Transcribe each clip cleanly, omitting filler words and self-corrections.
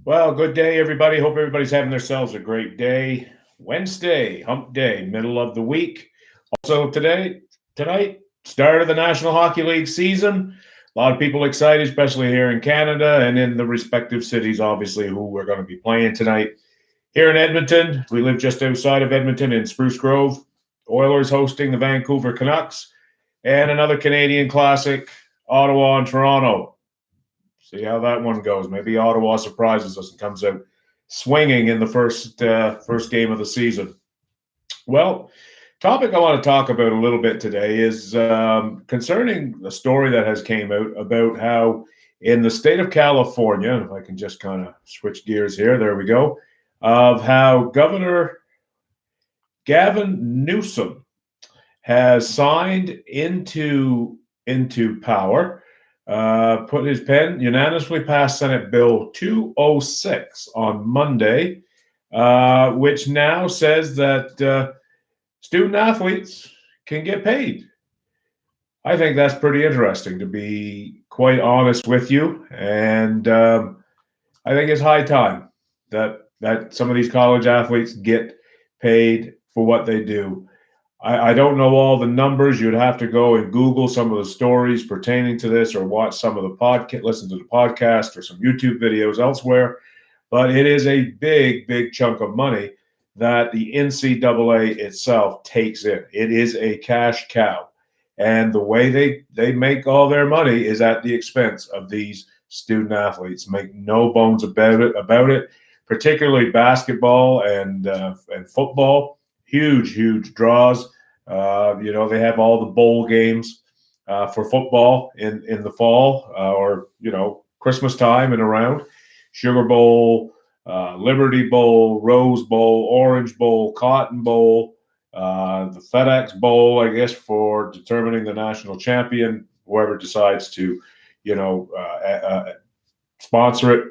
Well, good day, everybody. Hope everybody's having themselves a great day. Wednesday, hump day, middle of the week. Also, tonight, start of the National Hockey League season. A lot of people excited, especially here in Canada and in the respective cities, obviously, who we're going to be playing tonight. Here in Edmonton, we live just outside of Edmonton in Spruce Grove. Oilers hosting the Vancouver Canucks, and another Canadian classic, Ottawa and Toronto. See how that one goes. Maybe Ottawa surprises us and comes out swinging in the first game of the season. Well, topic I want to talk about a little bit today is concerning the story that has came out about how in the state of California, if I can just kind of switch gears here, there we go, of how Governor Gavin Newsom has signed into power, put his pen, unanimously passed Senate Bill 206 on Monday, which now says that student athletes can get paid. I think that's pretty interesting, to be quite honest with you, and I think it's high time that some of these college athletes get paid for what they do. I don't know all the numbers. You'd have to go and Google some of the stories pertaining to this, or watch some of the podcast, listen to the podcast, or some YouTube videos elsewhere. But it is a big, big chunk of money that the NCAA itself takes in. It is a cash cow, and the way they make all their money is at the expense of these student athletes. Make no bones about it. Particularly basketball and football. Huge draws. They have all the bowl games for football in the fall, or Christmas time and around. Sugar Bowl, Liberty Bowl, Rose Bowl, Orange Bowl, Cotton Bowl, the FedEx Bowl, I guess, for determining the national champion. Whoever decides to, sponsor it.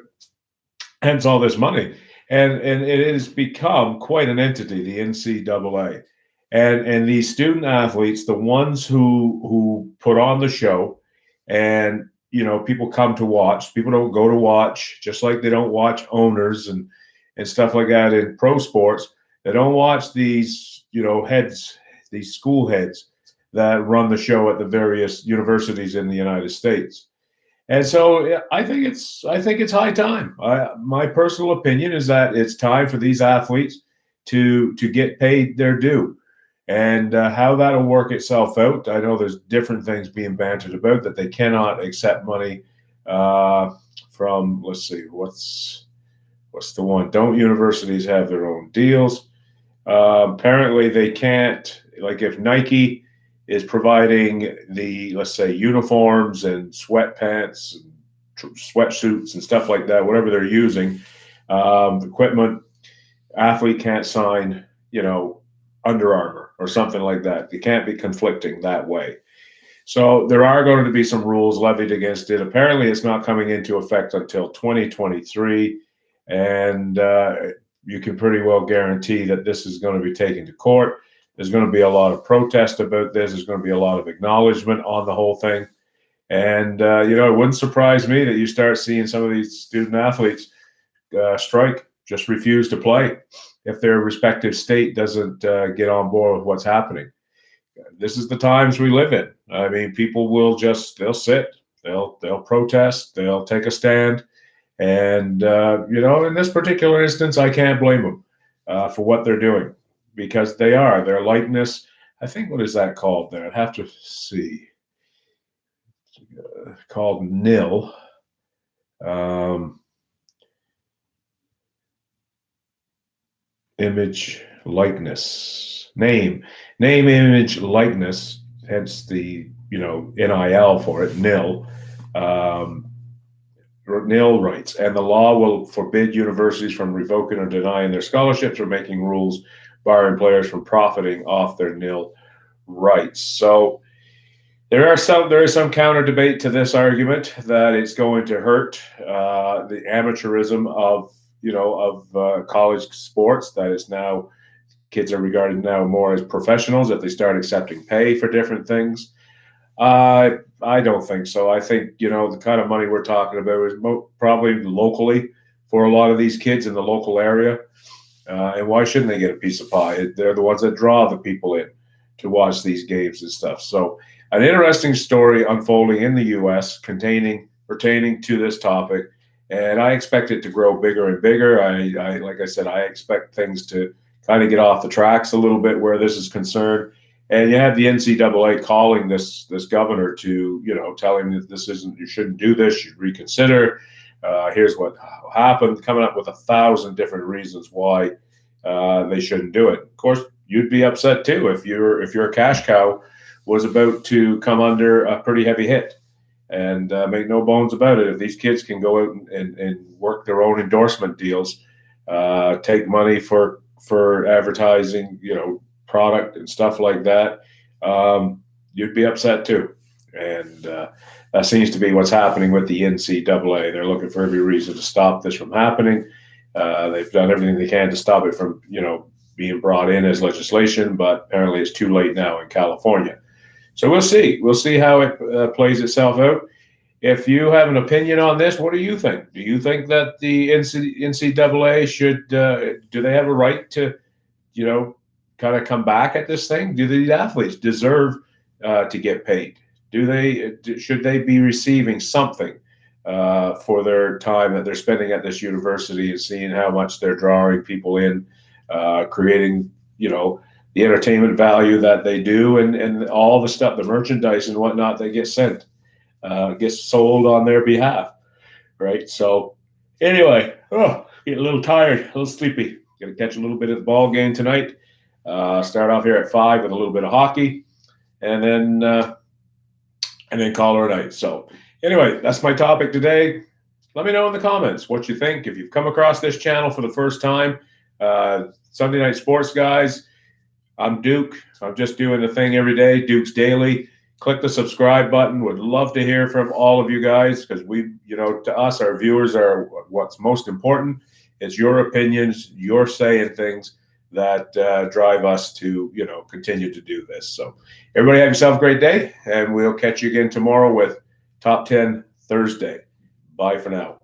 Hence all this money. And it has become quite an entity, the NCAA. And these student athletes, the ones who put on the show, and people come to watch. People don't go to watch, just like they don't watch owners and stuff like that in pro sports. They don't watch these heads, these school heads that run the show at the various universities in the United States. And so I think it's high time. My personal opinion is that it's time for these athletes to get paid their due, and how that'll work itself out. I know there's different things being bantered about, that they cannot accept money from. Let's see, what's the one? Don't universities have their own deals? Apparently, they can't. Like if Nike is providing the, let's say, uniforms and sweatpants, and sweatsuits and stuff like that, whatever they're using, equipment, athlete can't sign, Under Armour or something like that. They can't be conflicting that way. So there are going to be some rules levied against it. Apparently, it's not coming into effect until 2023, and you can pretty well guarantee that this is going to be taken to court. There's going to be a lot of protest about this. There's going to be a lot of acknowledgement on the whole thing. And, it wouldn't surprise me that you start seeing some of these student athletes strike, just refuse to play if their respective state doesn't get on board with what's happening. This is the times we live in. I mean, people will they'll sit, they'll protest, they'll take a stand. And, in this particular instance, I can't blame them for what they're doing. Because their likeness, I think, what is that called there? I'd have to see. Called NIL. Image, likeness, name, image, likeness, hence the, NIL for it, NIL. NIL rights. And the law will forbid universities from revoking or denying their scholarships or making rules barring players from profiting off their NIL rights. So there is some counter debate to this argument that it's going to hurt the amateurism of college sports. That is now, kids are regarded now more as professionals if they start accepting pay for different things. I don't think so. I think the kind of money we're talking about is probably locally for a lot of these kids in the local area. And why shouldn't they get a piece of pie? They're the ones that draw the people in to watch these games and stuff. So, an interesting story unfolding in the U.S. pertaining to this topic, and I expect it to grow bigger and bigger. I like I said, I expect things to kind of get off the tracks a little bit where this is concerned. And you have the NCAA calling this governor to, tell him that this isn't, you shouldn't do this, you should reconsider. Here's what happened, coming up with 1,000 different reasons why they shouldn't do it. Of course, you'd be upset too if your cash cow was about to come under a pretty heavy hit. And make no bones about it, if these kids can go out and work their own endorsement deals, take money for advertising, product and stuff like that, you'd be upset too. And that seems to be what's happening with the NCAA. They're looking for every reason to stop this from happening. They've done everything they can to stop it from, being brought in as legislation, but apparently it's too late now in California. So we'll see. We'll see how it plays itself out. If you have an opinion on this, what do you think? Do you think that the NCAA should, do they have a right to, kind of come back at this thing? Do these athletes deserve to get paid? Should they be receiving something for their time that they're spending at this university and seeing how much they're drawing people in, creating, the entertainment value that they do, and all the stuff, the merchandise and whatnot they get sent, gets sold on their behalf, right? So anyway, get a little tired, a little sleepy. Going to catch a little bit of the ball game tonight. Start off here at 5 with a little bit of hockey, and then call her a night. So anyway, that's my topic today. Let me know in the comments what you think. If you've come across this channel for the first time, Sunday Night Sports Guys, I'm Duke. I'm just doing the thing every day, Duke's Daily. Click the subscribe button. Would love to hear from all of you guys, because to us, our viewers are what's most important. It's your opinions, your say in things that drive us to, continue to do this. So everybody have yourself a great day, and we'll catch you again tomorrow with Top 10 Thursday. Bye for now.